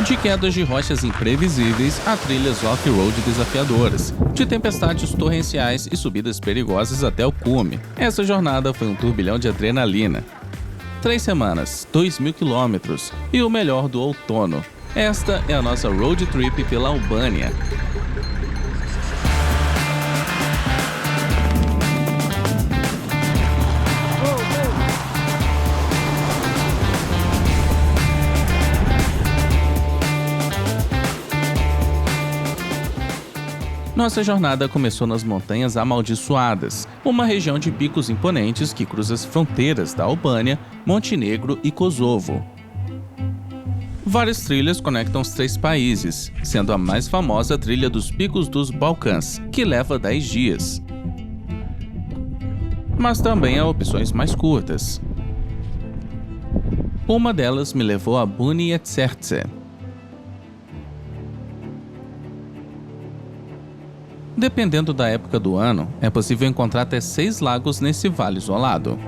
De quedas de rochas imprevisíveis a trilhas off-road desafiadoras, de tempestades torrenciais e subidas perigosas até o cume. Essa jornada foi um turbilhão de adrenalina. 3 semanas, 2.000 quilômetros e o melhor do outono. Esta é a nossa road trip pela Albânia. Nossa jornada começou nas Montanhas Amaldiçoadas, uma região de picos imponentes que cruza as fronteiras da Albânia, Montenegro e Kosovo. Várias trilhas conectam os 3 países, sendo a mais famosa a trilha dos Picos dos Balcãs, que leva 10 dias. Mas também há opções mais curtas. Uma delas me levou a Buni Jezerzę. Dependendo da época do ano, é possível encontrar até 6 lagos nesse vale isolado.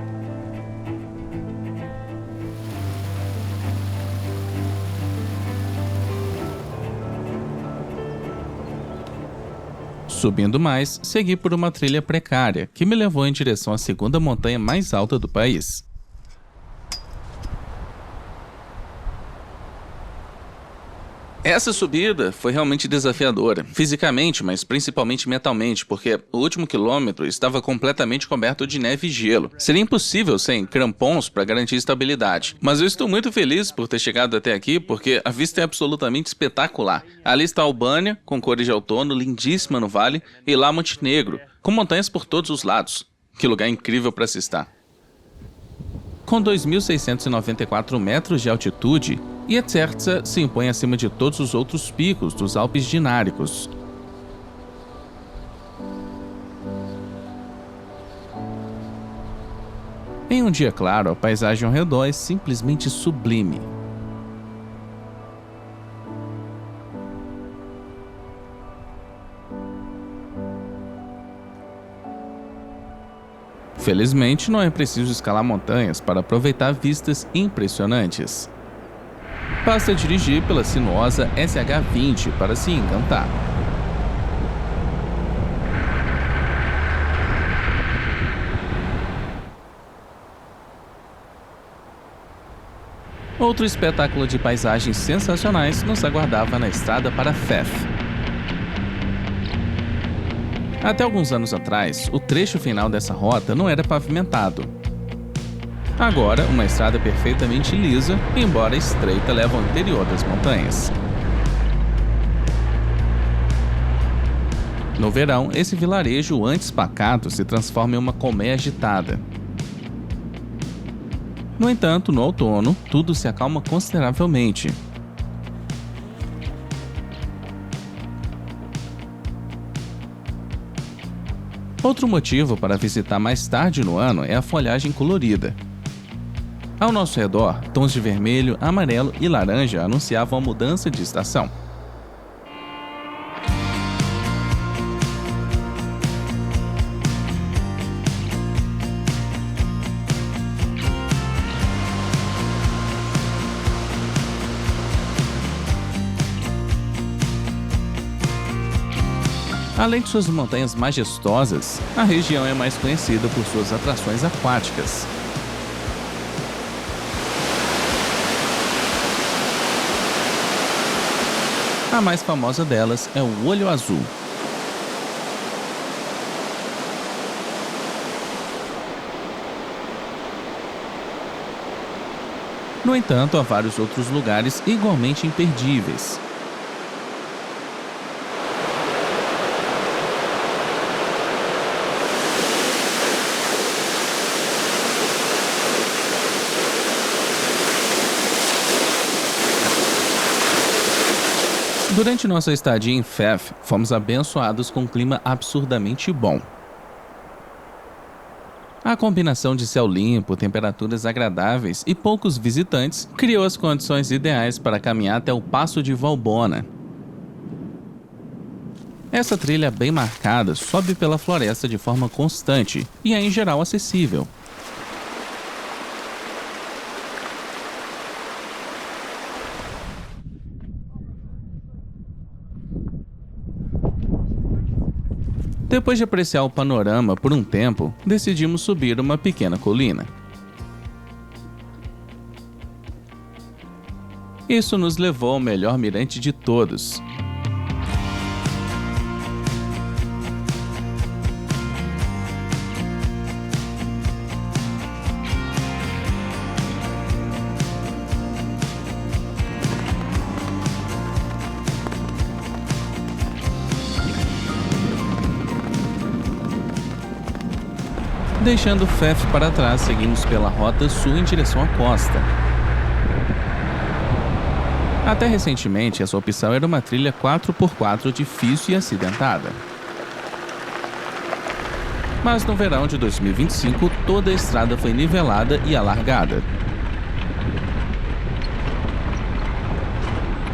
Subindo mais, segui por uma trilha precária, que me levou em direção à segunda montanha mais alta do país. Essa subida foi realmente desafiadora, fisicamente, mas principalmente mentalmente, porque o último quilômetro estava completamente coberto de neve e gelo. Seria impossível sem crampons para garantir estabilidade. Mas eu estou muito feliz por ter chegado até aqui, porque a vista é absolutamente espetacular. Ali está a Albânia, com cores de outono, lindíssima no vale, e lá Montenegro, com montanhas por todos os lados. Que lugar incrível para se estar! Com 2.694 metros de altitude, Jezerzę se impõe acima de todos os outros picos dos Alpes Dináricos. Em um dia claro, a paisagem ao redor é simplesmente sublime. Felizmente, não é preciso escalar montanhas para aproveitar vistas impressionantes. Basta dirigir pela sinuosa SH20 para se encantar. Outro espetáculo de paisagens sensacionais nos aguardava na estrada para Fez. Até alguns anos atrás, o trecho final dessa rota não era pavimentado. Agora, uma estrada perfeitamente lisa, embora estreita, leva ao interior das montanhas. No verão, esse vilarejo antes pacato se transforma em uma colmeia agitada. No entanto, no outono, tudo se acalma consideravelmente. Outro motivo para visitar mais tarde no ano é a folhagem colorida. Ao nosso redor, tons de vermelho, amarelo e laranja anunciavam a mudança de estação. Além de suas montanhas majestosas, a região é mais conhecida por suas atrações aquáticas. A mais famosa delas é o Olho Azul. No entanto, há vários outros lugares igualmente imperdíveis. Durante nossa estadia em Fez, fomos abençoados com um clima absurdamente bom. A combinação de céu limpo, temperaturas agradáveis e poucos visitantes criou as condições ideais para caminhar até o Passo de Valbona. Essa trilha bem marcada sobe pela floresta de forma constante e é em geral acessível. Depois de apreciar o panorama por um tempo, decidimos subir uma pequena colina. Isso nos levou ao melhor mirante de todos. Deixando Fef para trás, seguimos pela rota sul em direção à costa. Até recentemente, essa opção era uma trilha 4x4 difícil e acidentada. Mas no verão de 2025, toda a estrada foi nivelada e alargada.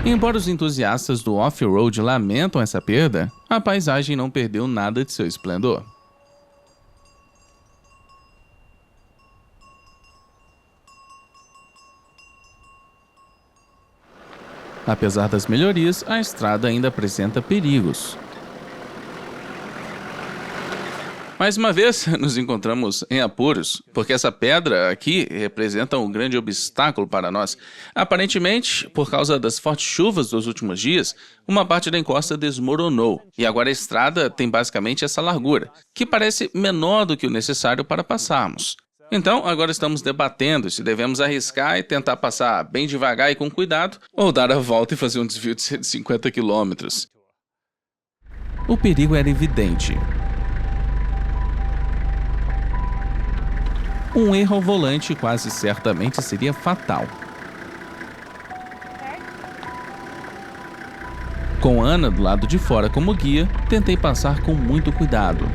Embora os entusiastas do off-road lamentam essa perda, a paisagem não perdeu nada de seu esplendor. Apesar das melhorias, a estrada ainda apresenta perigos. Mais uma vez, nos encontramos em apuros, porque essa pedra aqui representa um grande obstáculo para nós. Aparentemente, por causa das fortes chuvas dos últimos dias, uma parte da encosta desmoronou, e agora a estrada tem basicamente essa largura, que parece menor do que o necessário para passarmos. Então, agora estamos debatendo se devemos arriscar e tentar passar bem devagar e com cuidado, ou dar a volta e fazer um desvio de 150 km. O perigo era evidente. Um erro ao volante quase certamente seria fatal. Com Ana do lado de fora como guia, tentei passar com muito cuidado.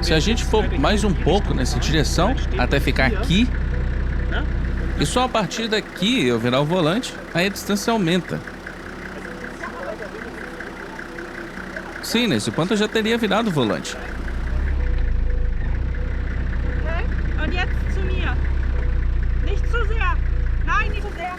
Se a gente for mais um pouco nessa direção, até ficar aqui, e só a partir daqui eu virar o volante, aí a distância aumenta. Sim, nesse ponto eu já teria virado o volante. Okay, und jetzt zu mir. Nicht zu sehr. Nein, nicht zu sehr.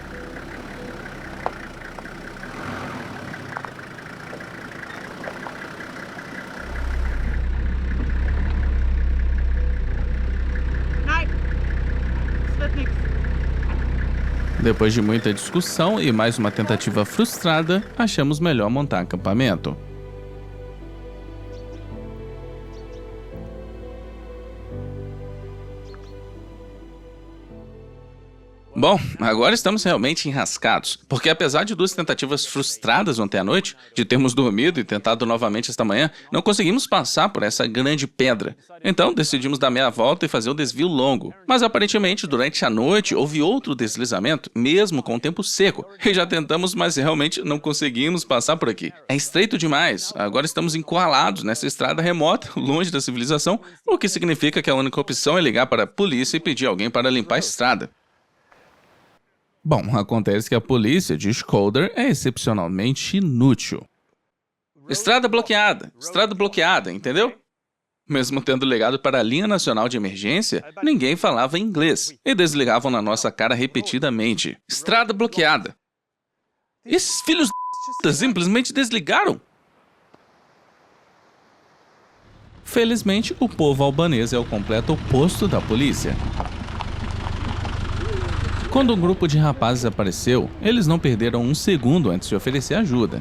Depois de muita discussão e mais uma tentativa frustrada, achamos melhor montar acampamento. Bom, agora estamos realmente enrascados, porque apesar de 2 tentativas frustradas ontem à noite, de termos dormido e tentado novamente esta manhã, não conseguimos passar por essa grande pedra. Então decidimos dar meia volta e fazer um desvio longo. Mas aparentemente durante a noite houve outro deslizamento, mesmo com o tempo seco. E já tentamos, mas realmente não conseguimos passar por aqui. É estreito demais, agora estamos encurralados nessa estrada remota, longe da civilização, o que significa que a única opção é ligar para a polícia e pedir alguém para limpar a estrada. Bom, acontece que a polícia de Shkodër é excepcionalmente inútil. Estrada bloqueada, entendeu? Mesmo tendo ligado para a linha nacional de emergência, ninguém falava inglês e desligavam na nossa cara repetidamente. Estrada bloqueada. Esses filhos da simplesmente desligaram. Felizmente, o povo albanês é o completo oposto da polícia. Quando um grupo de rapazes apareceu, eles não perderam um segundo antes de oferecer ajuda.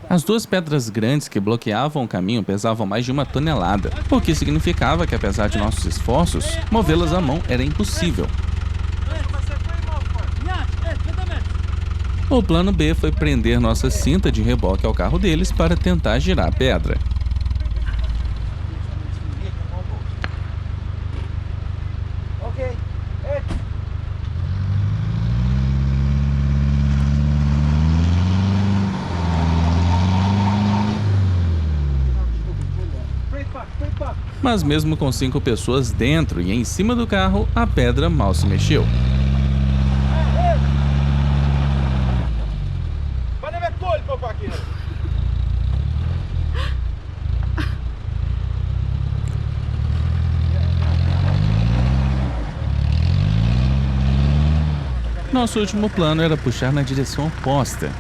As 2 pedras grandes que bloqueavam o caminho pesavam mais de 1 tonelada, o que significava que, apesar de nossos esforços, movê-las à mão era impossível. O plano B foi prender nossa cinta de reboque ao carro deles para tentar girar a pedra. Mas mesmo com 5 pessoas dentro e em cima do carro, a pedra mal se mexeu. Nosso último plano era puxar na direção oposta.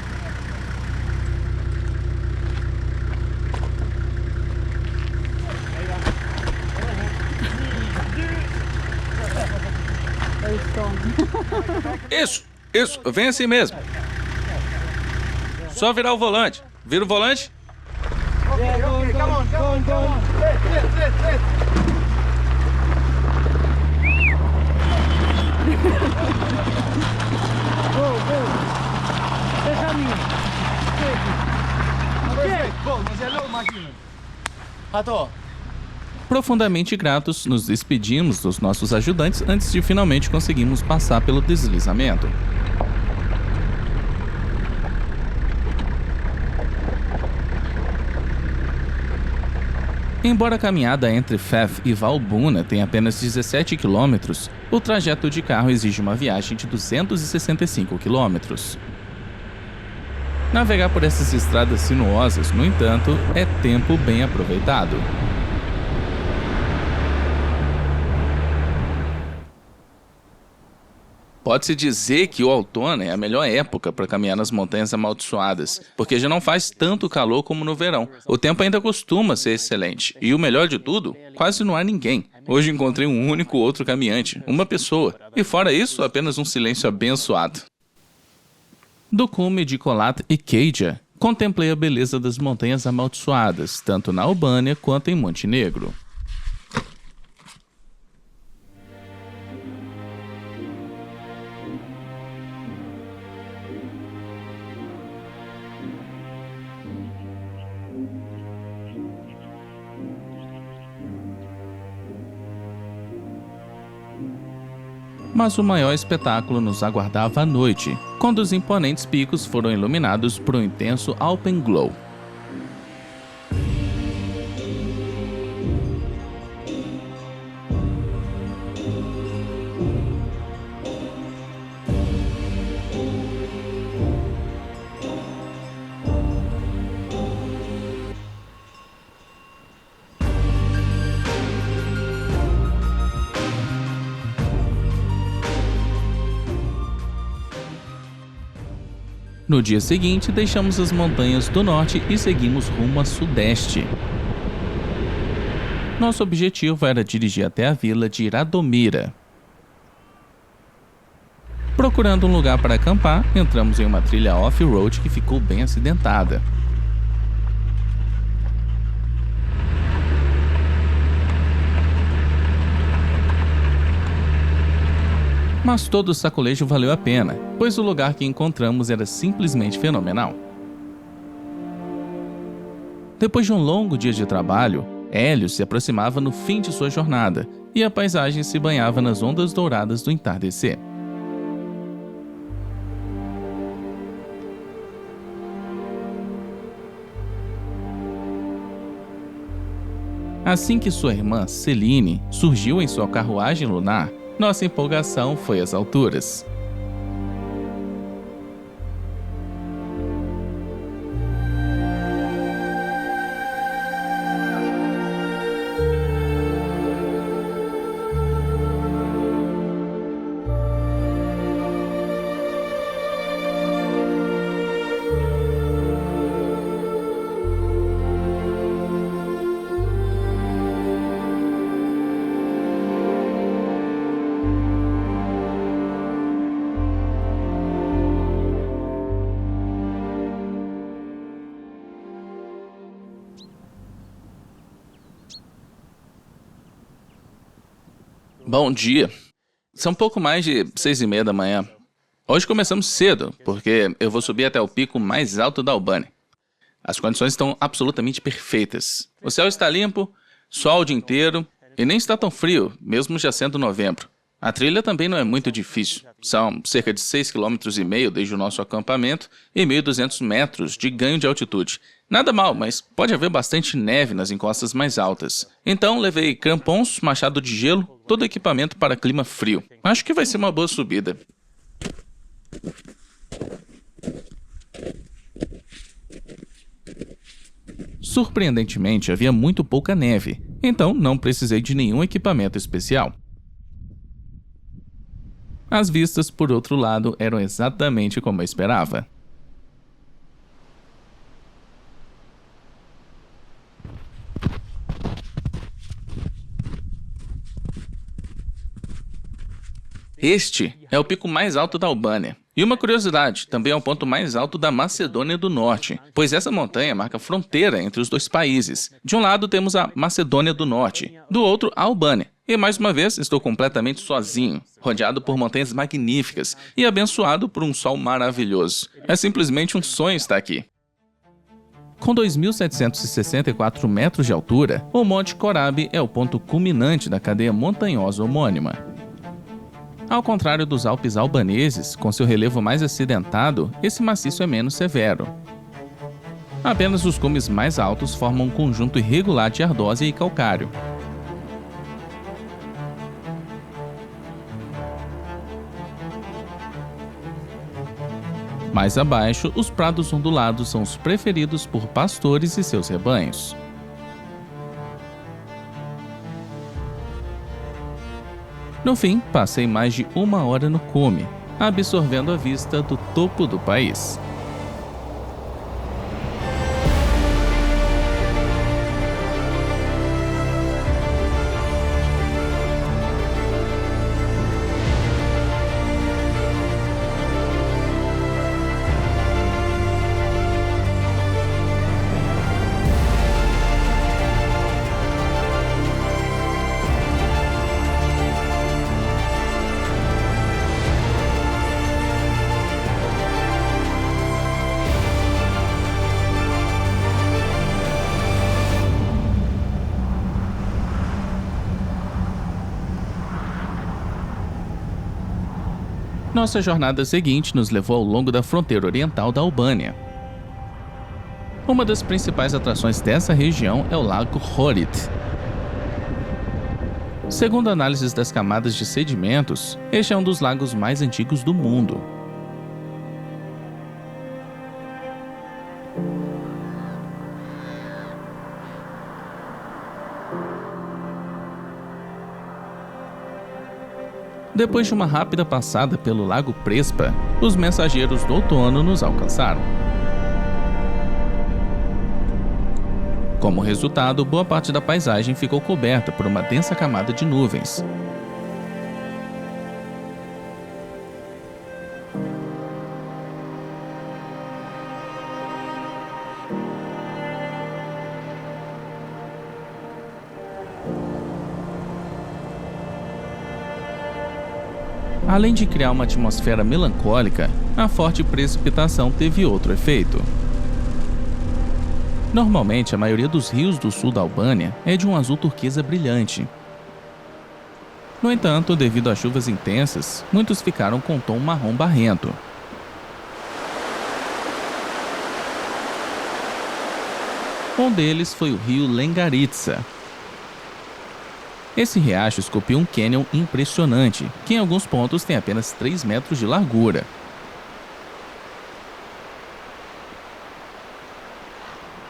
Isso, vem assim mesmo. Só virar o volante. Vira o volante. Okay, come on. Straight. Go. Deixa a minha. Perfeito. Bom, mas é logo máquina. Rato. Profundamente gratos, nos despedimos dos nossos ajudantes antes de finalmente conseguirmos passar pelo deslizamento. Embora a caminhada entre Fef e Valbuna tenha apenas 17 quilômetros, o trajeto de carro exige uma viagem de 265 quilômetros. Navegar por essas estradas sinuosas, no entanto, é tempo bem aproveitado. Pode-se dizer que o outono é a melhor época para caminhar nas montanhas amaldiçoadas, porque já não faz tanto calor como no verão. O tempo ainda costuma ser excelente. E o melhor de tudo, quase não há ninguém. Hoje encontrei um único outro caminhante, uma pessoa. E fora isso, apenas um silêncio abençoado. Do cume de Colat e Keija, contemplei a beleza das montanhas amaldiçoadas, tanto na Albânia quanto em Montenegro. Mas o maior espetáculo nos aguardava à noite, quando os imponentes picos foram iluminados por um intenso alpenglow. No dia seguinte, deixamos as montanhas do norte e seguimos rumo a sudeste. Nosso objetivo era dirigir até a vila de Radomira. Procurando um lugar para acampar, entramos em uma trilha off-road que ficou bem acidentada. Mas todo o sacolejo valeu a pena, pois o lugar que encontramos era simplesmente fenomenal. Depois de um longo dia de trabalho, Hélio se aproximava no fim de sua jornada, e a paisagem se banhava nas ondas douradas do entardecer. Assim que sua irmã, Celine, surgiu em sua carruagem lunar, nossa empolgação foi às alturas. Bom dia. São pouco mais de 6:30 da manhã. Hoje começamos cedo, porque eu vou subir até o pico mais alto da Albânia. As condições estão absolutamente perfeitas. O céu está limpo, sol o dia inteiro, e nem está tão frio, mesmo já sendo novembro. A trilha também não é muito difícil. São cerca de 6,5 km desde o nosso acampamento e 1.200 metros de ganho de altitude. Nada mal, mas pode haver bastante neve nas encostas mais altas. Então levei crampons, machado de gelo, todo o equipamento para clima frio. Acho que vai ser uma boa subida. Surpreendentemente, havia muito pouca neve, então não precisei de nenhum equipamento especial. As vistas, por outro lado, eram exatamente como eu esperava. Este é o pico mais alto da Albânia. E uma curiosidade, também é o ponto mais alto da Macedônia do Norte, pois essa montanha marca fronteira entre os dois países. De um lado temos a Macedônia do Norte, do outro a Albânia. E mais uma vez estou completamente sozinho, rodeado por montanhas magníficas e abençoado por um sol maravilhoso. É simplesmente um sonho estar aqui. Com 2.764 metros de altura, o Monte Corab é o ponto culminante da cadeia montanhosa homônima. Ao contrário dos Alpes albaneses, com seu relevo mais acidentado, esse maciço é menos severo. Apenas os cumes mais altos formam um conjunto irregular de ardósia e calcário. Mais abaixo, os prados ondulados são os preferidos por pastores e seus rebanhos. No fim, passei mais de 1 hora no cume, absorvendo a vista do topo do país. Nossa jornada seguinte nos levou ao longo da fronteira oriental da Albânia. Uma das principais atrações dessa região é o Lago Ohrid. Segundo análises das camadas de sedimentos, este é um dos lagos mais antigos do mundo. Depois de uma rápida passada pelo Lago Prespa, os mensageiros do outono nos alcançaram. Como resultado, boa parte da paisagem ficou coberta por uma densa camada de nuvens. Além de criar uma atmosfera melancólica, a forte precipitação teve outro efeito. Normalmente, a maioria dos rios do sul da Albânia é de um azul turquesa brilhante. No entanto, devido às chuvas intensas, muitos ficaram com um tom marrom barrento. Um deles foi o rio Lengaritsa. Esse riacho esculpiu um cânion impressionante, que em alguns pontos tem apenas 3 metros de largura.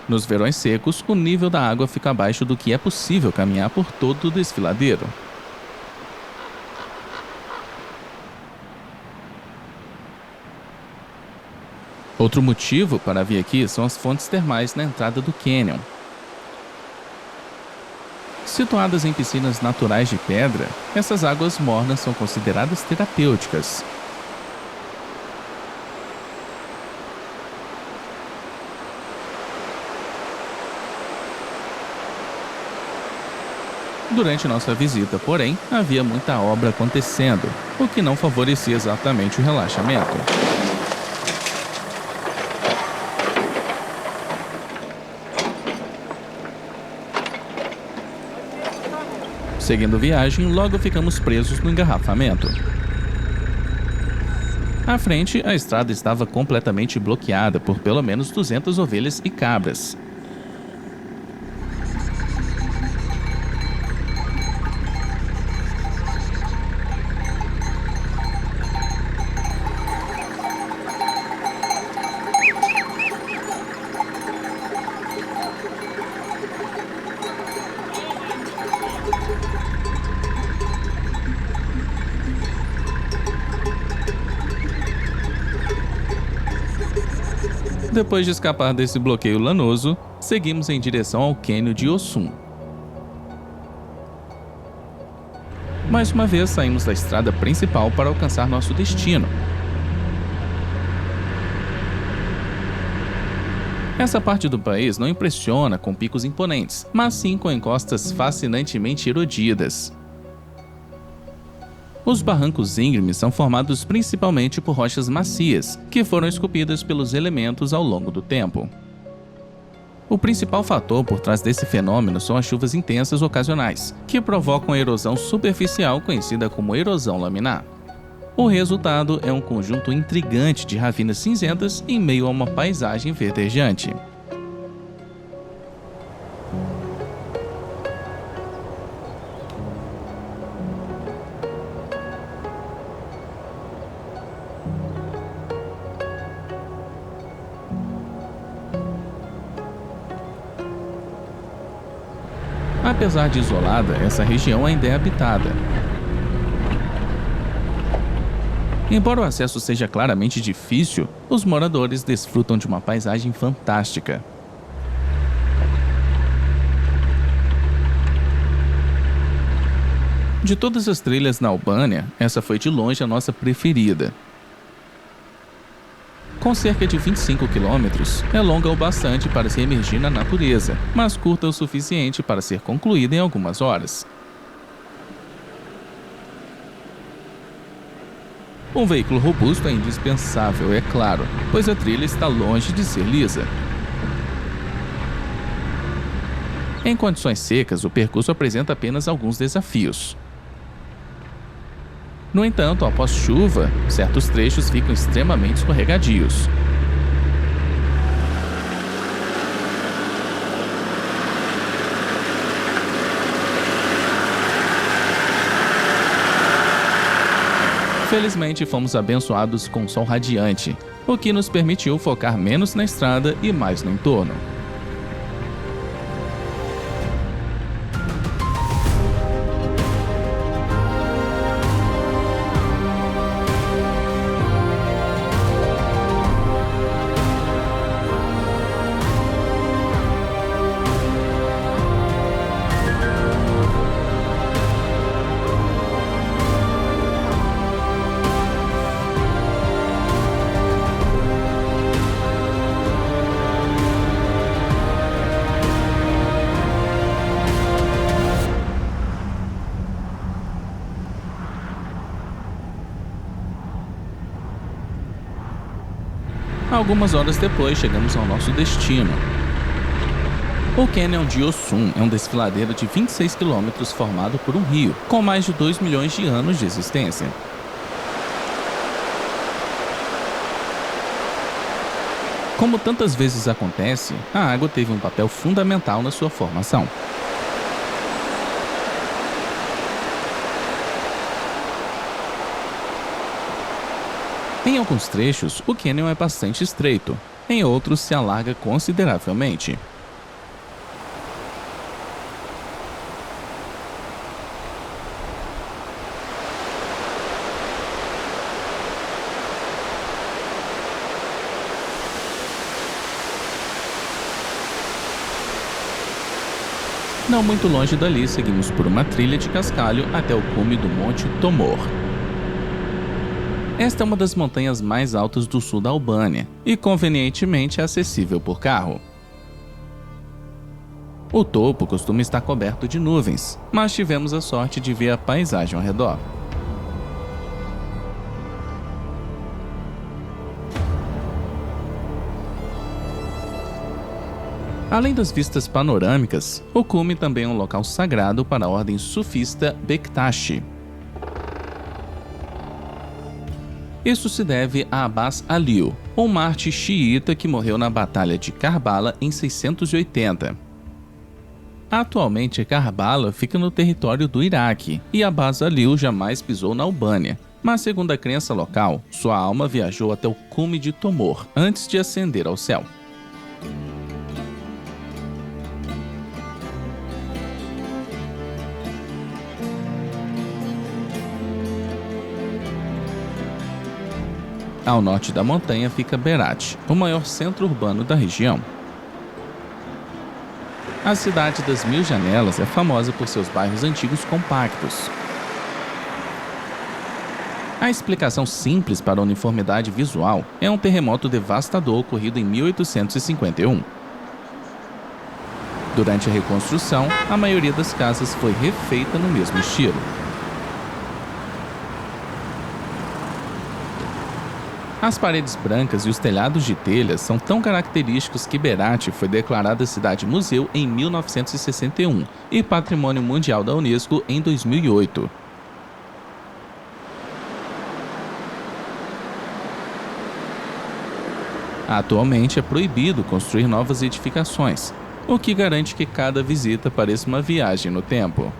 Nos verões secos, o nível da água fica abaixo do que é possível caminhar por todo o desfiladeiro. Outro motivo para vir aqui são as fontes termais na entrada do cânion. Situadas em piscinas naturais de pedra, essas águas mornas são consideradas terapêuticas. Durante nossa visita, porém, havia muita obra acontecendo, o que não favorecia exatamente o relaxamento. Seguindo viagem, logo ficamos presos no engarrafamento. À frente, a estrada estava completamente bloqueada por pelo menos 200 ovelhas e cabras. Depois de escapar desse bloqueio lanoso, seguimos em direção ao cânion de Osun. Mais uma vez saímos da estrada principal para alcançar nosso destino. Essa parte do país não impressiona com picos imponentes, mas sim com encostas fascinantemente erodidas. Os barrancos íngremes são formados principalmente por rochas macias, que foram esculpidas pelos elementos ao longo do tempo. O principal fator por trás desse fenômeno são as chuvas intensas ocasionais, que provocam a erosão superficial conhecida como erosão laminar. O resultado é um conjunto intrigante de ravinas cinzentas em meio a uma paisagem verdejante. Apesar de isolada, essa região ainda é habitada. Embora o acesso seja claramente difícil, os moradores desfrutam de uma paisagem fantástica. De todas as trilhas na Albânia, essa foi de longe a nossa preferida. Com cerca de 25 quilômetros, é longa o bastante para se emergir na natureza, mas curta o suficiente para ser concluída em algumas horas. Um veículo robusto é indispensável, é claro, pois a trilha está longe de ser lisa. Em condições secas, o percurso apresenta apenas alguns desafios. No entanto, após chuva, certos trechos ficam extremamente escorregadios. Felizmente, fomos abençoados com um sol radiante, o que nos permitiu focar menos na estrada e mais no entorno. Algumas horas depois, chegamos ao nosso destino. O cânion de Osun é um desfiladeiro de 26 quilômetros formado por um rio, com mais de 2 milhões de anos de existência. Como tantas vezes acontece, a água teve um papel fundamental na sua formação. Em alguns trechos, o cânion é bastante estreito, em outros se alarga consideravelmente. Não muito longe dali, seguimos por uma trilha de cascalho até o cume do Monte Tomor. Esta é uma das montanhas mais altas do sul da Albânia e convenientemente acessível por carro. O topo costuma estar coberto de nuvens, mas tivemos a sorte de ver a paisagem ao redor. Além das vistas panorâmicas, o cume também é um local sagrado para a ordem sufista Bektashi. Isso se deve a Abbas Aliu, um mártir xiita que morreu na Batalha de Karbala em 680. Atualmente, Karbala fica no território do Iraque e Abbas Aliu jamais pisou na Albânia, mas segundo a crença local, sua alma viajou até o cume de Tomor antes de ascender ao céu. Ao norte da montanha fica Berat, o maior centro urbano da região. A cidade das Mil Janelas é famosa por seus bairros antigos compactos. A explicação simples para a uniformidade visual é um terremoto devastador ocorrido em 1851. Durante a reconstrução, a maioria das casas foi refeita no mesmo estilo. As paredes brancas e os telhados de telhas são tão característicos que Berat foi declarada cidade-museu em 1961 e Patrimônio Mundial da Unesco em 2008. Atualmente é proibido construir novas edificações, o que garante que cada visita pareça uma viagem no tempo.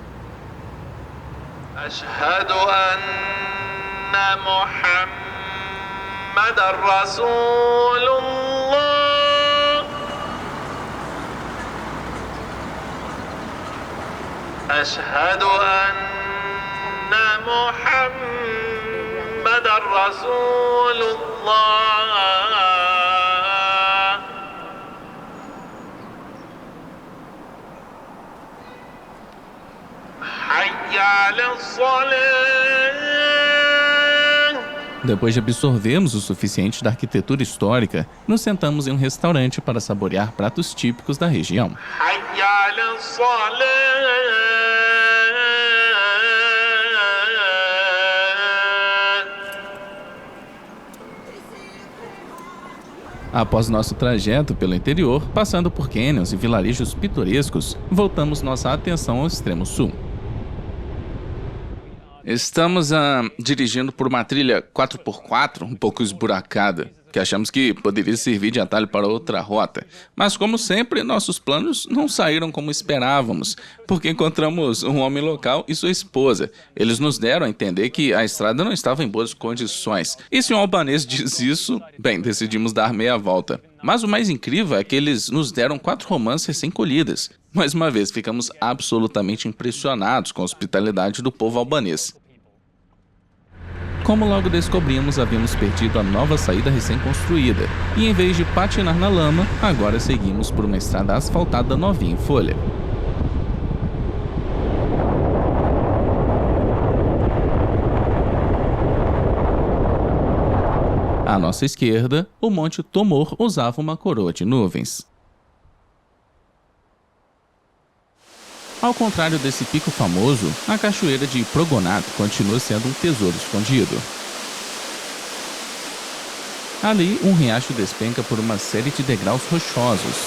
أشهد أن محمدًا رسول الله حي على الصلاة. Depois de absorvermos o suficiente da arquitetura histórica, nos sentamos em um restaurante para saborear pratos típicos da região. حي على الصلاة. Após nosso trajeto pelo interior, passando por canyons e vilarejos pitorescos, voltamos nossa atenção ao extremo sul. Estamos dirigindo por uma trilha 4x4, um pouco esburacada, que achamos que poderia servir de atalho para outra rota. Mas, como sempre, nossos planos não saíram como esperávamos, porque encontramos um homem local e sua esposa. Eles nos deram a entender que a estrada não estava em boas condições. E se um albanês diz isso, bem, decidimos dar meia volta. Mas o mais incrível é que eles nos deram 4 romãs recém-colhidas. Mais uma vez, ficamos absolutamente impressionados com a hospitalidade do povo albanês. Como logo descobrimos, havíamos perdido a nova saída recém-construída, e em vez de patinar na lama, agora seguimos por uma estrada asfaltada novinha em folha. À nossa esquerda, o Monte Tomor usava uma coroa de nuvens. Ao contrário desse pico famoso, a cachoeira de Progonat continua sendo um tesouro escondido. Ali, um riacho despenca por uma série de degraus rochosos.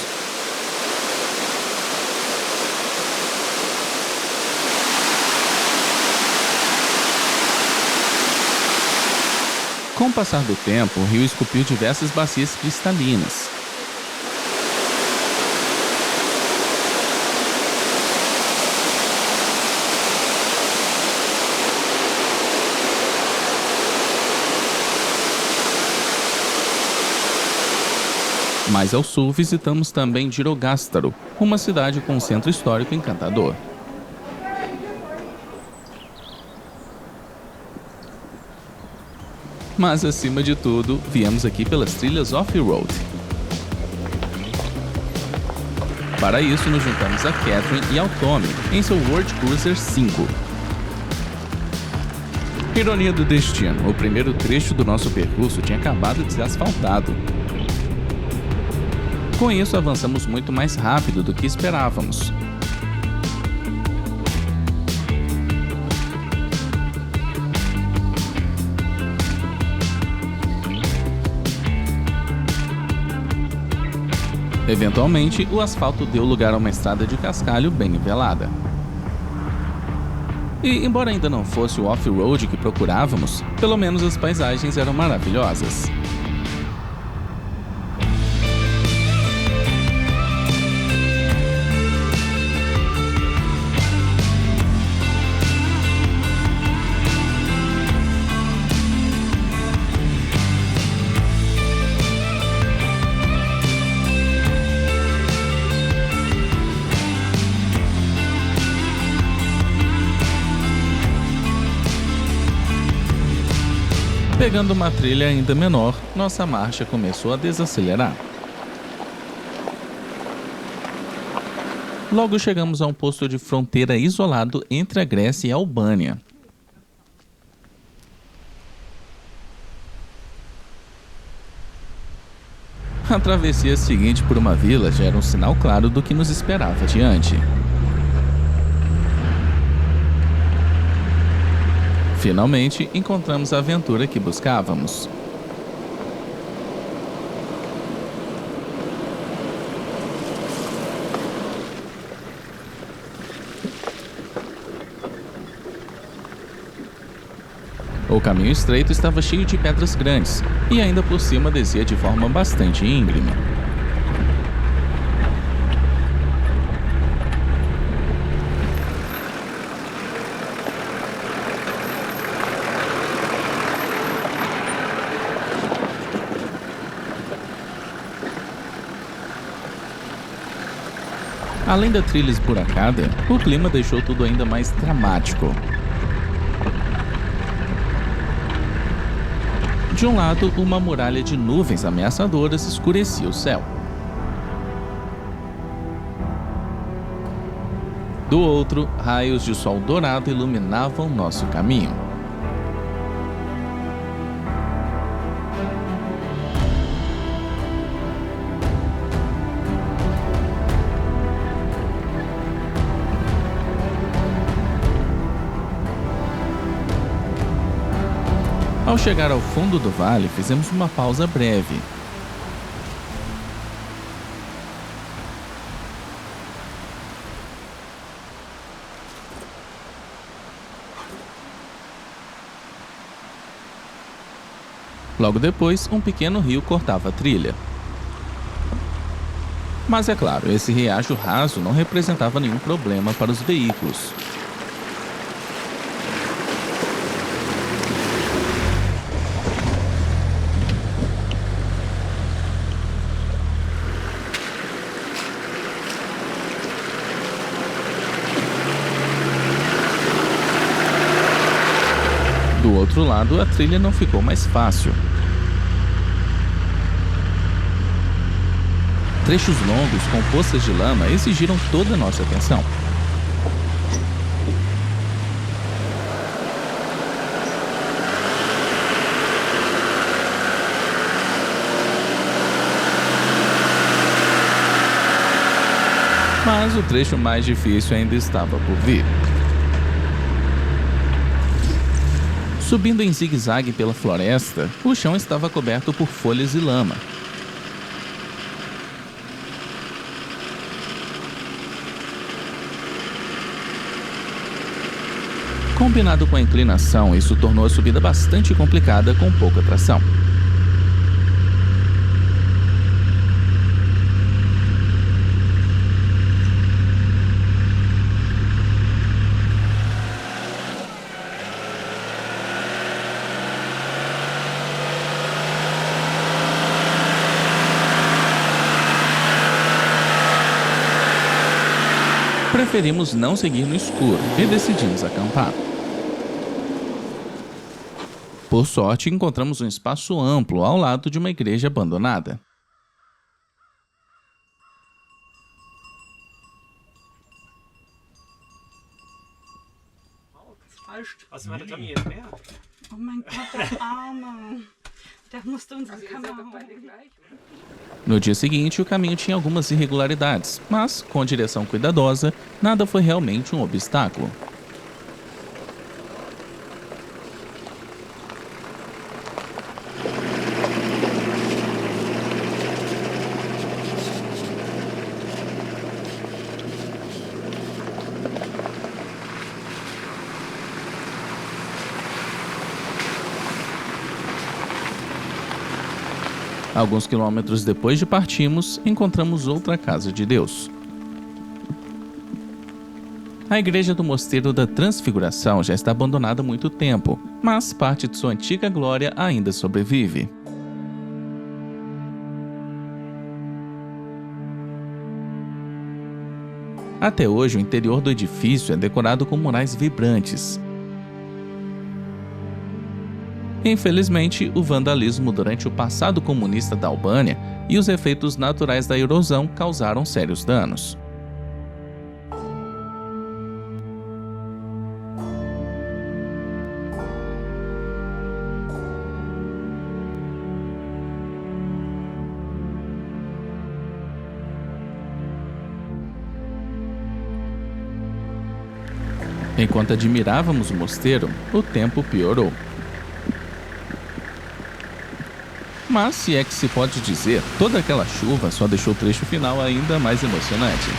Com o passar do tempo, o rio esculpiu diversas bacias cristalinas. Mais ao sul, visitamos também Girogástaro, uma cidade com um centro histórico encantador. Mas, acima de tudo, viemos aqui pelas trilhas off-road. Para isso, nos juntamos a Catherine e ao Tommy em seu World Cruiser 5. Ironia do destino, o primeiro trecho do nosso percurso tinha acabado de ser asfaltado. Com isso, avançamos muito mais rápido do que esperávamos. Eventualmente, o asfalto deu lugar a uma estrada de cascalho bem nivelada. E, embora ainda não fosse o off-road que procurávamos, pelo menos as paisagens eram maravilhosas. Pegando uma trilha ainda menor, nossa marcha começou a desacelerar. Logo chegamos a um posto de fronteira isolado entre a Grécia e a Albânia. A travessia seguinte por uma vila já era um sinal claro do que nos esperava adiante. Finalmente, encontramos a aventura que buscávamos. O caminho estreito estava cheio de pedras grandes e ainda por cima descia de forma bastante íngreme. Além da trilha esburacada, o clima deixou tudo ainda mais dramático. De um lado, uma muralha de nuvens ameaçadoras escurecia o céu. Do outro, raios de sol dourado iluminavam nosso caminho. Ao chegar ao fundo do vale, fizemos uma pausa breve. Logo depois, um pequeno rio cortava a trilha. Mas é claro, esse riacho raso não representava nenhum problema para os veículos. Do outro lado, a trilha não ficou mais fácil. Trechos longos com poças de lama exigiram toda a nossa atenção. Mas o trecho mais difícil ainda estava por vir. Subindo em zigue-zague pela floresta, o chão estava coberto por folhas e lama. Combinado com a inclinação, isso tornou a subida bastante complicada com pouca tração. Preferimos não seguir no escuro e decidimos acampar. Por sorte, encontramos um espaço amplo ao lado de uma igreja abandonada. Was war das Tommy jetzt mehr? Oh mein Gott, der Arme. Der musste unsere Kamera holen. No dia seguinte, o caminho tinha algumas irregularidades, mas, com a direção cuidadosa, nada foi realmente um obstáculo. Alguns quilômetros depois de partirmos, encontramos outra casa de Deus. A igreja do Mosteiro da Transfiguração já está abandonada há muito tempo, mas parte de sua antiga glória ainda sobrevive. Até hoje, o interior do edifício é decorado com murais vibrantes. Infelizmente, o vandalismo durante o passado comunista da Albânia e os efeitos naturais da erosão causaram sérios danos. Enquanto admirávamos o mosteiro, o tempo piorou. Mas, se é que se pode dizer, toda aquela chuva só deixou o trecho final ainda mais emocionante.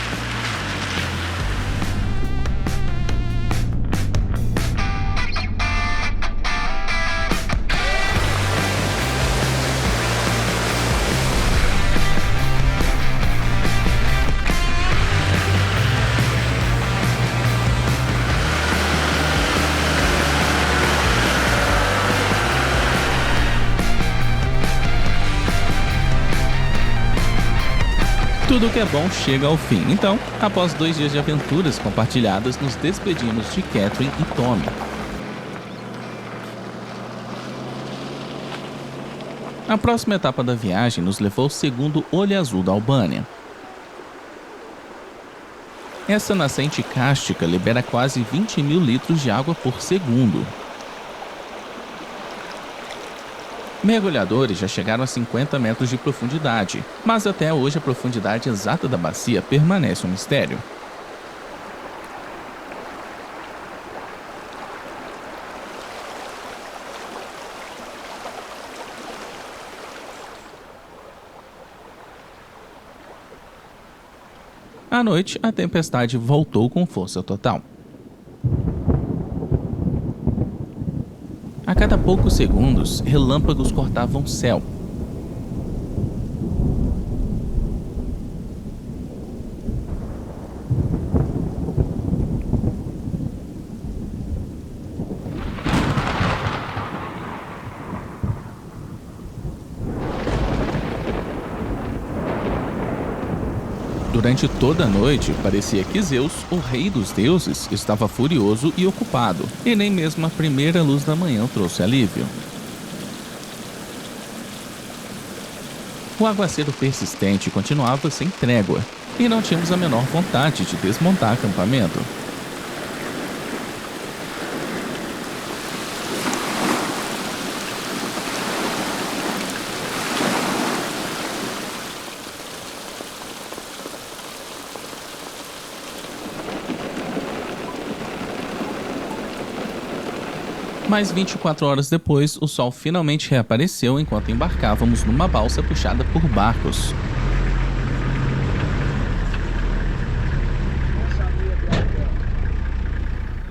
Tudo que é bom chega ao fim, então, após 2 dias de aventuras compartilhadas, nos despedimos de Catherine e Tommy. A próxima etapa da viagem nos levou ao segundo Olho Azul da Albânia. Essa nascente cárstica libera quase 20.000 litros de água por segundo. Mergulhadores já chegaram a 50 metros de profundidade, mas até hoje a profundidade exata da bacia permanece um mistério. À noite, a tempestade voltou com força total. A cada poucos segundos, relâmpagos cortavam o céu. Durante toda a noite, parecia que Zeus, o rei dos deuses, estava furioso e ocupado, e nem mesmo a primeira luz da manhã trouxe alívio. O aguaceiro persistente continuava sem trégua, e não tínhamos a menor vontade de desmontar acampamento. Mas 24 horas depois, o sol finalmente reapareceu enquanto embarcávamos numa balsa puxada por barcos.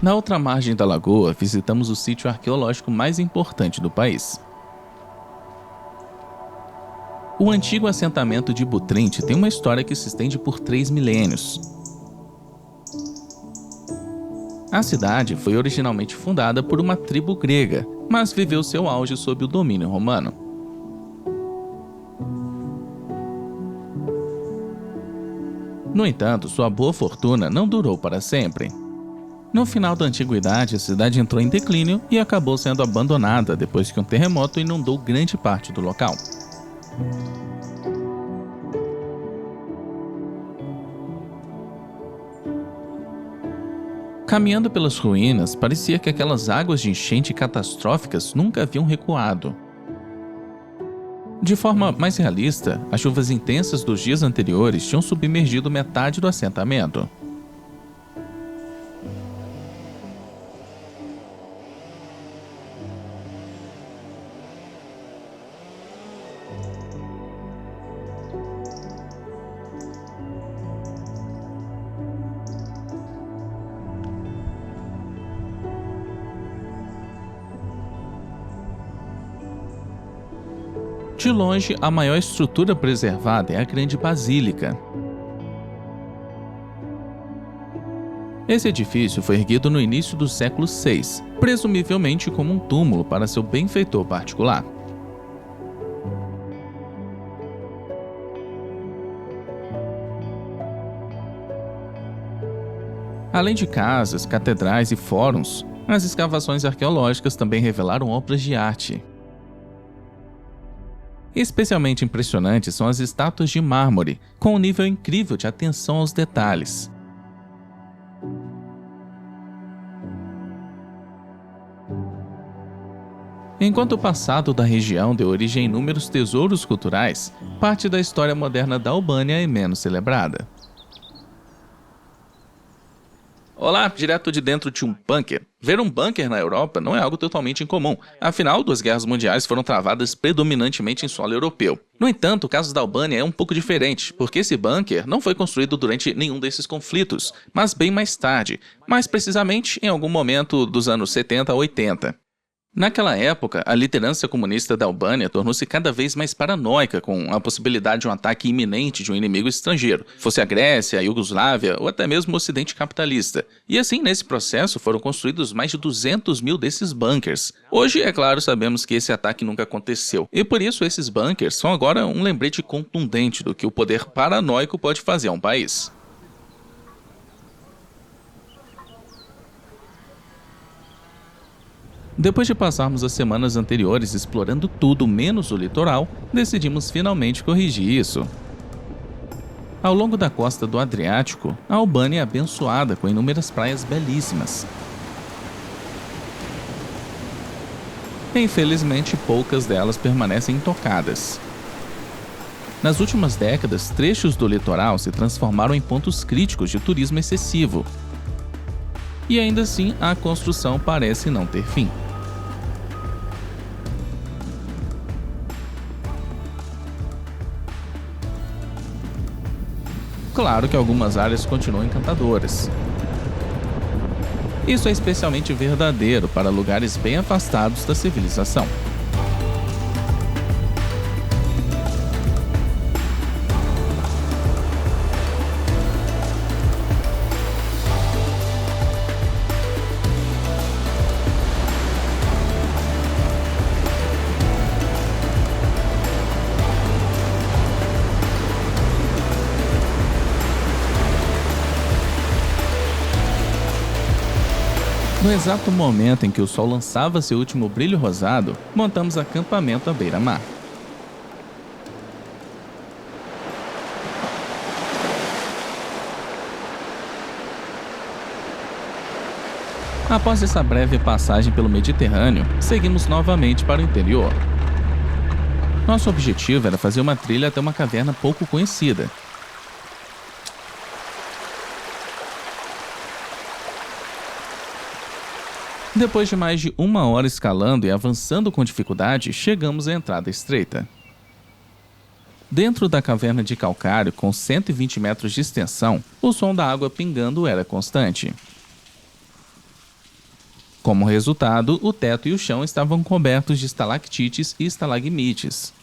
Na outra margem da lagoa, visitamos o sítio arqueológico mais importante do país. O antigo assentamento de Butrint tem uma história que se estende por 3 milênios. A cidade foi originalmente fundada por uma tribo grega, mas viveu seu auge sob o domínio romano. No entanto, sua boa fortuna não durou para sempre. No final da antiguidade, a cidade entrou em declínio e acabou sendo abandonada depois que um terremoto inundou grande parte do local. Caminhando pelas ruínas, parecia que aquelas águas de enchente catastróficas nunca haviam recuado. De forma mais realista, as chuvas intensas dos dias anteriores tinham submergido metade do assentamento. De longe, a maior estrutura preservada é a Grande Basílica. Esse edifício foi erguido no início do século VI, presumivelmente como um túmulo para seu benfeitor particular. Além de casas, catedrais e fóruns, as escavações arqueológicas também revelaram obras de arte. Especialmente impressionantes são as estátuas de mármore, com um nível incrível de atenção aos detalhes. Enquanto o passado da região deu origem a inúmeros tesouros culturais, parte da história moderna da Albânia é menos celebrada. Olá, direto de dentro de um bunker. Ver um bunker na Europa não é algo totalmente incomum. Afinal, 2 guerras mundiais foram travadas predominantemente em solo europeu. No entanto, o caso da Albânia é um pouco diferente, porque esse bunker não foi construído durante nenhum desses conflitos, mas bem mais tarde, mais precisamente em algum momento dos anos 70 a 80. Naquela época, a liderança comunista da Albânia tornou-se cada vez mais paranoica com a possibilidade de um ataque iminente de um inimigo estrangeiro, fosse a Grécia, a Iugoslávia ou até mesmo o Ocidente capitalista. E assim, nesse processo, foram construídos mais de 200 mil desses bunkers. Hoje, é claro, sabemos que esse ataque nunca aconteceu, e por isso esses bunkers são agora um lembrete contundente do que o poder paranoico pode fazer a um país. Depois de passarmos as semanas anteriores explorando tudo menos o litoral, decidimos finalmente corrigir isso. Ao longo da costa do Adriático, a Albânia é abençoada com inúmeras praias belíssimas. Infelizmente, poucas delas permanecem intocadas. Nas últimas décadas, trechos do litoral se transformaram em pontos críticos de turismo excessivo. E ainda assim, a construção parece não ter fim. Claro que algumas áreas continuam encantadoras. Isso é especialmente verdadeiro para lugares bem afastados da civilização. No exato momento em que o sol lançava seu último brilho rosado, montamos acampamento à beira-mar. Após essa breve passagem pelo Mediterrâneo, seguimos novamente para o interior. Nosso objetivo era fazer uma trilha até uma caverna pouco conhecida. Depois de mais de 1 hora escalando e avançando com dificuldade, chegamos à entrada estreita. Dentro da caverna de calcário, com 120 metros de extensão, o som da água pingando era constante. Como resultado, o teto e o chão estavam cobertos de estalactites e estalagmites.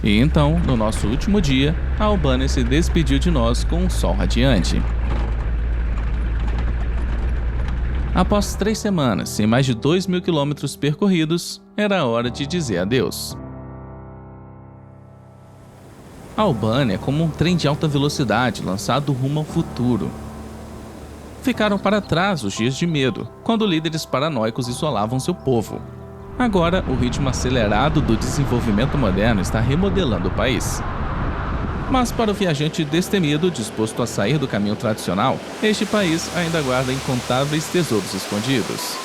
E então, no nosso último dia, a Albânia se despediu de nós com um sol radiante. Após 3 semanas e mais de 2.000 quilômetros percorridos, era a hora de dizer adeus. A Albânia é como um trem de alta velocidade lançado rumo ao futuro. Ficaram para trás os dias de medo, quando líderes paranoicos isolavam seu povo. Agora, o ritmo acelerado do desenvolvimento moderno está remodelando o país. Mas para o viajante destemido, disposto a sair do caminho tradicional, este país ainda guarda incontáveis tesouros escondidos.